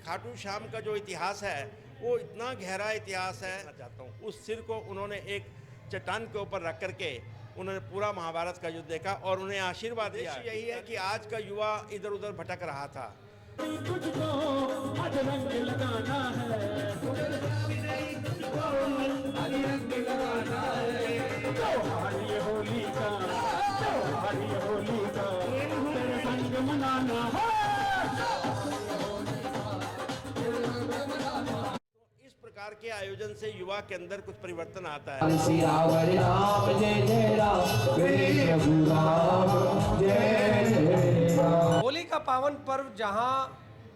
खाटू श्याम का जो इतिहास है वो इतना गहरा इतिहास है। मैं चाहता हूँ उस सिर को उन्होंने एक चट्टान के ऊपर रख करके उन्होंने पूरा महाभारत का युद्ध देखा और उन्हें आशीर्वाद दिया। यही है कि आज का युवा इधर उधर भटक रहा था। तुझको आज रंग लगाना है, रंग लगाना है। त्योहार ये होली का, त्योहार ये होली का, तेरे संग मनाना है। इस प्रकार के आयोजन से युवा के अंदर कुछ परिवर्तन आता है। सियावर राम जय जय राम, प्रभु राम जय जय राम। होली का पावन पर्व जहां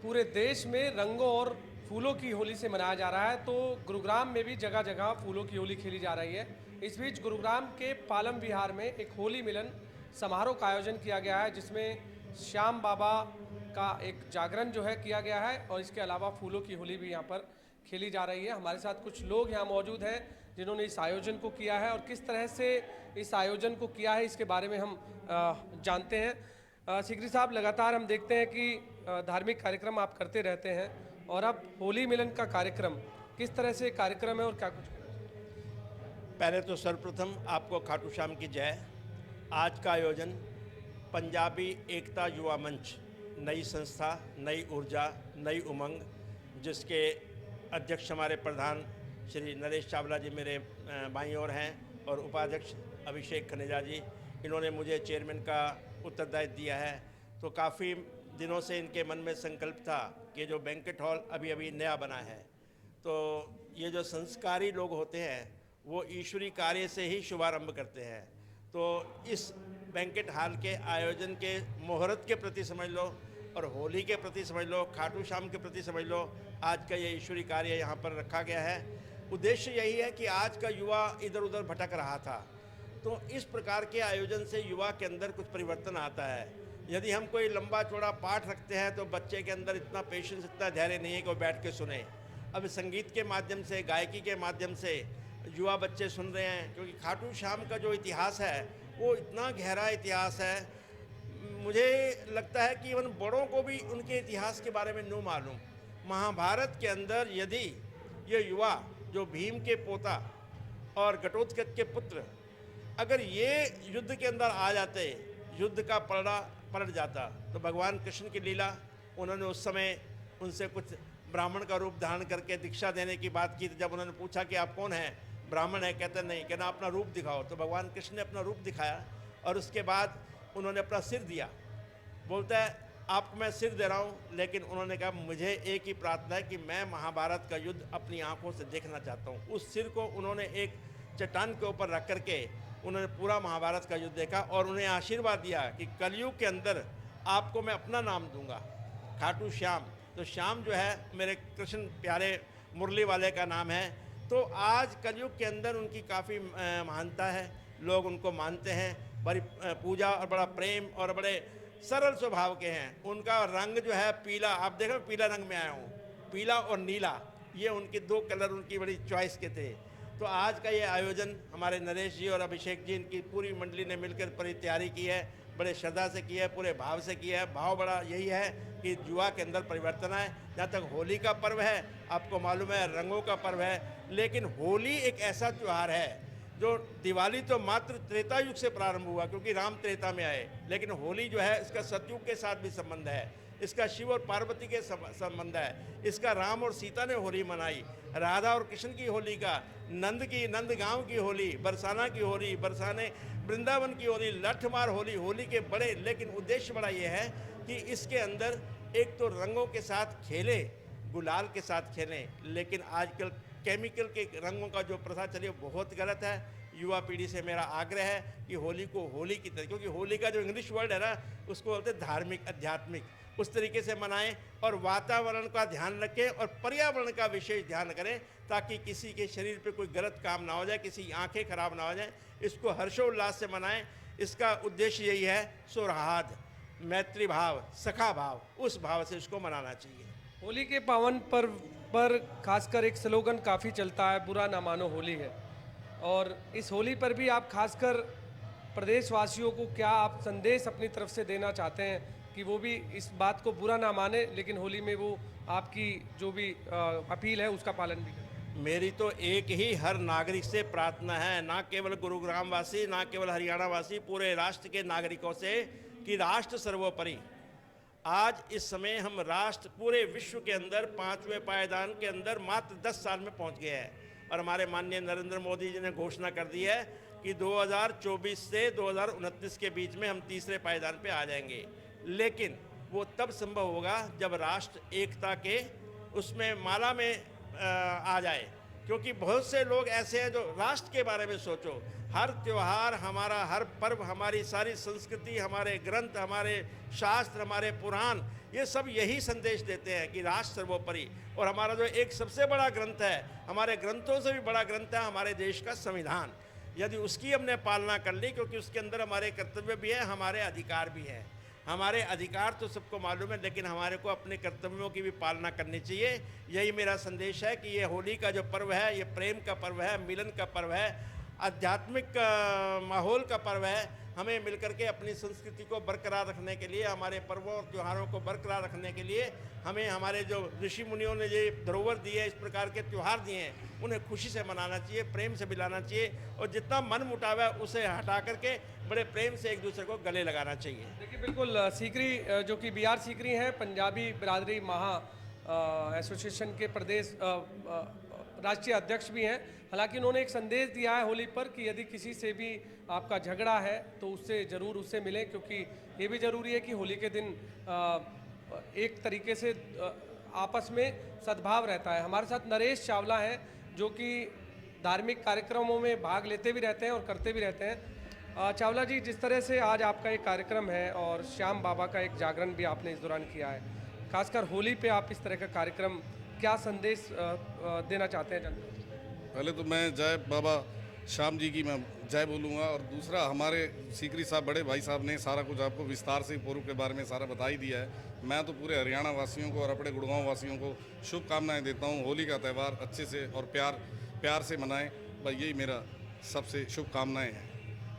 पूरे देश में रंगों और फूलों की होली से मनाया जा रहा है, तो गुरुग्राम में भी जगह जगह फूलों की होली खेली जा रही है। इस बीच गुरुग्राम के पालम विहार में एक होली मिलन समारोह का आयोजन किया गया है, जिसमें श्याम बाबा का एक जागरण जो है किया गया है और इसके अलावा फूलों की होली भी यहाँ पर खेली जा रही है। हमारे साथ कुछ लोग यहाँ मौजूद हैं जिन्होंने इस आयोजन को किया है और किस तरह से इस आयोजन को किया है इसके बारे में हम जानते हैं। सिकरी साहब, लगातार हम देखते हैं कि धार्मिक कार्यक्रम आप करते रहते हैं और अब होली मिलन का कार्यक्रम, किस तरह से कार्यक्रम है और क्या कुछ? पहले तो सर्वप्रथम आपको खाटू श्याम की जय। आज का आयोजन पंजाबी एकता युवा मंच, नई संस्था, नई ऊर्जा, नई उमंग, जिसके अध्यक्ष हमारे प्रधान श्री नरेश चावला जी मेरे बाईं ओर हैं और उपाध्यक्ष अभिषेक खनेजा जी, इन्होंने मुझे चेयरमैन का उत्तरदायित्व दिया है। तो काफ़ी दिनों से इनके मन में संकल्प था कि जो बैंकेट हॉल अभी अभी नया बना है, तो ये जो संस्कारी लोग होते हैं वो ईश्वरीय कार्य से ही शुभारंभ करते हैं। तो इस बैंकेट हॉल के आयोजन के मुहूर्त के प्रति समझ लो और होली के प्रति समझ लो, खाटू श्याम के प्रति समझ लो, आज का ये ईश्वरीय कार्य यहाँ पर रखा गया है। उद्देश्य यही है कि आज का युवा इधर उधर भटक रहा था, तो इस प्रकार के आयोजन से युवा के अंदर कुछ परिवर्तन आता है। यदि हम कोई लंबा चौड़ा पाठ रखते हैं तो बच्चे के अंदर इतना पेशेंस, इतना धैर्य नहीं है कि वो बैठ के सुने। अब संगीत के माध्यम से, गायकी के माध्यम से युवा बच्चे सुन रहे हैं, क्योंकि खाटू श्याम का जो इतिहास है वो इतना गहरा इतिहास है। मुझे लगता है कि इवन बड़ों को भी उनके इतिहास के बारे में नहीं मालूम। महाभारत के अंदर यदि ये युवा जो भीम के पोता और घटोत्कच के पुत्र, अगर ये युद्ध के अंदर आ जाते, युद्ध का पलड़ा पलट जाता, तो भगवान कृष्ण की लीला, उन्होंने उस समय उनसे कुछ ब्राह्मण का रूप धारण करके दीक्षा देने की बात की। जब उन्होंने पूछा कि आप कौन हैं, ब्राह्मण है, कहते नहीं, कहना अपना रूप दिखाओ। तो भगवान कृष्ण ने अपना रूप दिखाया और उसके बाद उन्होंने अपना सिर दिया। बोलता है आपको मैं सिर दे रहा हूँ, लेकिन उन्होंने कहा मुझे एक ही प्रार्थना है कि मैं महाभारत का युद्ध अपनी आंखों से देखना चाहता हूँ। उस सिर को उन्होंने एक चट्टान के ऊपर रख करके उन्होंने पूरा महाभारत का युद्ध देखा और उन्हें आशीर्वाद दिया कि कलयुग के अंदर आपको मैं अपना नाम दूंगा, खाटू श्याम। तो श्याम जो है मेरे कृष्ण प्यारे मुरली वाले का नाम है। तो आज कलयुग के अंदर उनकी काफ़ी महानता है, लोग उनको मानते हैं, बड़ी पूजा और बड़ा प्रेम और बड़े सरल स्वभाव के हैं। उनका रंग जो है पीला, आप देखो पीला रंग में आया हूँ, पीला और नीला, ये उनके दो कलर उनकी बड़ी चॉइस के थे। तो आज का ये आयोजन हमारे नरेश जी और अभिषेक जी, इनकी पूरी मंडली ने मिलकर पूरी तैयारी की है, बड़े श्रद्धा से की है, पूरे भाव से किया है। भाव बड़ा यही है कि युवा के अंदर परिवर्तन आए। जहाँ तक होली का पर्व है, आपको मालूम है रंगों का पर्व है, लेकिन होली एक ऐसा त्यौहार है जो दिवाली तो मात्र त्रेता युग से प्रारंभ हुआ, क्योंकि राम त्रेता में आए, लेकिन होली जो है इसका सतयुग के साथ भी संबंध है, इसका शिव और पार्वती के संबंध है, इसका राम और सीता ने होली मनाई, राधा और कृष्ण की होली का, नंदगांव की होली, बरसाना की होली, बरसाने वृंदावन की होली, लठमार होली, होली के बड़े, लेकिन उद्देश्य बड़ा ये है कि इसके अंदर एक तो रंगों के साथ खेले, गुलाल के साथ खेलें, लेकिन आजकल केमिकल के रंगों का जो प्रथा चली है बहुत गलत है। युवा पीढ़ी से मेरा आग्रह है कि होली को होली की तरह, क्योंकि होली का जो इंग्लिश वर्ड है ना, उसको बोलते हैं धार्मिक, आध्यात्मिक, उस तरीके से मनाएं और वातावरण का ध्यान रखें और पर्यावरण का विशेष ध्यान करें, ताकि किसी के शरीर पे कोई गलत काम ना हो जाए, किसी आंखें खराब ना हो जाए। इसको हर्षोल्लास से मनाएं। इसका उद्देश्य यही है, सौहार्द, मैत्री भाव, सखा भाव, उस भाव से इसको मनाना चाहिए। होली के पावन पर्व पर खासकर एक स्लोगन काफ़ी चलता है, बुरा ना मानो होली है। और इस होली पर भी आप खासकर प्रदेशवासियों को क्या आप संदेश अपनी तरफ से देना चाहते हैं कि वो भी इस बात को बुरा ना माने, लेकिन होली में वो आपकी जो भी अपील है उसका पालन भी करें। मेरी तो एक ही हर नागरिक से प्रार्थना है, ना केवल गुरुग्राम वासी, ना केवल हरियाणा वासी, पूरे राष्ट्र के नागरिकों से, कि राष्ट्र सर्वोपरि। आज इस समय हम राष्ट्र पूरे विश्व के अंदर 5वें पायदान के अंदर मात्र 10 साल में पहुंच गए हैं, और हमारे माननीय नरेंद्र मोदी जी ने घोषणा कर दी है कि 2024 से 2029 के बीच में हम तीसरे पायदान पे आ जाएंगे। लेकिन वो तब संभव होगा जब राष्ट्र एकता के उसमें माला में आ जाए, क्योंकि बहुत से लोग ऐसे हैं जो राष्ट्र के बारे में सोचो। हर त्यौहार हमारा, हर पर्व, हमारी सारी संस्कृति, हमारे ग्रंथ, हमारे शास्त्र, हमारे पुराण, ये सब यही संदेश देते हैं कि राष्ट्र सर्वोपरि। और हमारा जो एक सबसे बड़ा ग्रंथ है, हमारे ग्रंथों से भी बड़ा ग्रंथ है हमारे देश का संविधान। यदि उसकी हमने पालना कर ली, क्योंकि उसके अंदर हमारे कर्तव्य भी हैं, हमारे अधिकार भी हैं। हमारे अधिकार तो सबको मालूम है, लेकिन हमारे को अपने कर्तव्यों की भी पालना करनी चाहिए। यही मेरा संदेश है कि ये होली का जो पर्व है, ये प्रेम का पर्व है, मिलन का पर्व है, आध्यात्मिक माहौल का पर्व है। हमें मिलकर के अपनी संस्कृति को बरकरार रखने के लिए, हमारे पर्वों और त्योहारों को बरकरार रखने के लिए हमें, हमारे जो ऋषि मुनियों ने ये धरोहर दी है, इस प्रकार के त्यौहार दिए हैं, उन्हें खुशी से मनाना चाहिए, प्रेम से मिलाना चाहिए, और जितना मन मुटाव है उसे हटा करके बड़े प्रेम से एक दूसरे को गले लगाना चाहिए। देखिए बिल्कुल, सीकरी जो कि BR सीकरी हैं, पंजाबी बिरादरी महा एसोसिएशन के प्रदेश राष्ट्रीय अध्यक्ष भी हैं। हालांकि उन्होंने एक संदेश दिया है होली पर कि यदि किसी से भी आपका झगड़ा है तो उससे ज़रूर उससे मिलें, क्योंकि ये भी ज़रूरी है कि होली के दिन एक तरीके से आपस में सद्भाव रहता है। हमारे साथ नरेश चावला हैं, जो कि धार्मिक कार्यक्रमों में भाग लेते भी रहते हैं और करते भी रहते हैं। चावला जी, जिस तरह से आज आपका एक कार्यक्रम है और श्याम बाबा का एक जागरण भी आपने इस दौरान किया है, खासकर होली पे आप इस तरह का कार्यक्रम, क्या संदेश देना चाहते हैं जनता? पहले तो मैं जय बाबा श्याम जी की मैं जय बोलूँगा, और दूसरा हमारे सीकरी साहब, बड़े भाई साहब ने सारा कुछ आपको विस्तार से पूर्व के बारे में सारा बता ही दिया है। मैं तो पूरे हरियाणा वासियों को और अपने गुड़गांव वासियों को शुभकामनाएं देता हूँ। होली का त्यौहार अच्छे से और प्यार से मनाएं, बस यही मेरा सबसे शुभकामनाएं हैं।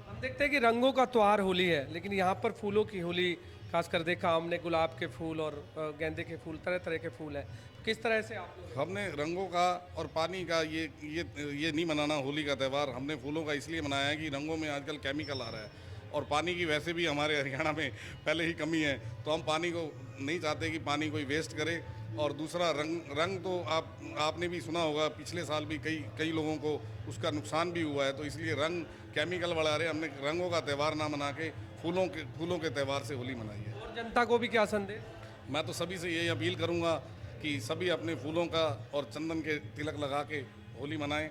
हम देखते हैं कि रंगों का त्यौहार होली है, लेकिन यहाँ पर फूलों की होली खासकर देखा हमने, गुलाब के फूल और गेंदे के फूल, तरह तरह के फूल हैं। किस तरह से आप लोग? हमने रंगों का और पानी का ये नहीं मनाना होली का त्यौहार। हमने फूलों का इसलिए मनाया है कि रंगों में आजकल केमिकल आ रहा है, और पानी की वैसे भी हमारे हरियाणा में पहले ही कमी है, तो हम पानी को नहीं चाहते कि पानी कोई वेस्ट करे। और दूसरा रंग तो आपने भी सुना होगा, पिछले साल भी कई लोगों को उसका नुकसान भी हुआ है, तो इसलिए रंग केमिकल वाले आ रहे। हमने रंगों का त्यौहार ना मना के फूलों के त्यौहार से होली मनाई है। और जनता को भी क्या संदेश? मैं तो सभी से यही अपील करूंगा कि सभी अपने फूलों का और चंदन के तिलक लगा के होली मनाएं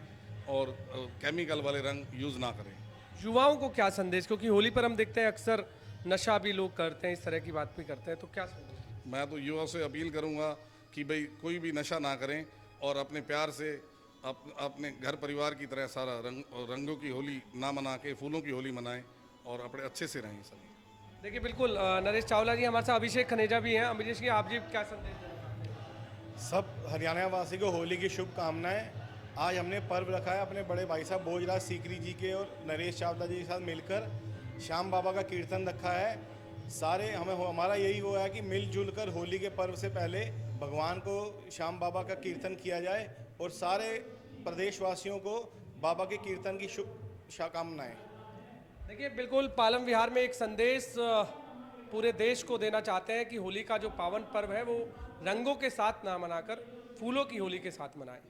और केमिकल वाले रंग यूज़ ना करें। युवाओं को क्या संदेश, क्योंकि होली पर हम देखते हैं अक्सर नशा भी लोग करते हैं, इस तरह की बात भी करते हैं, तो क्या संदेश? मैं तो युवाओं से अपील करूंगा कि भाई कोई भी नशा ना करें और अपने प्यार से अपने घर परिवार की तरह सारा रंगों की होली ना मना के फूलों की होली मनाएं और अपने अच्छे से रहें सभी। देखिए बिल्कुल, नरेश चावला जी हमारे साथ, अभिषेक खनेजा भी हैं। अभिषेक जी, आप जी क्या संदेश देना? सब हरियाणा वासी को होली की शुभकामनाएं। आज हमने पर्व रखा है अपने बड़े भाई साहब भोजराज सीकरी जी के और नरेश चावला जी के साथ मिलकर श्याम बाबा का कीर्तन रखा है। सारे हमारा यही हुआ है कि मिलजुल कर होली के पर्व से पहले भगवान को, श्याम बाबा का कीर्तन किया जाए और सारे प्रदेशवासियों को बाबा के कीर्तन की शुभकामनाएं। देखिए बिल्कुल, पालम विहार में एक संदेश पूरे देश को देना चाहते हैं कि होली का जो पावन पर्व है वो रंगों के साथ ना मनाकर फूलों की होली के साथ मनाएं।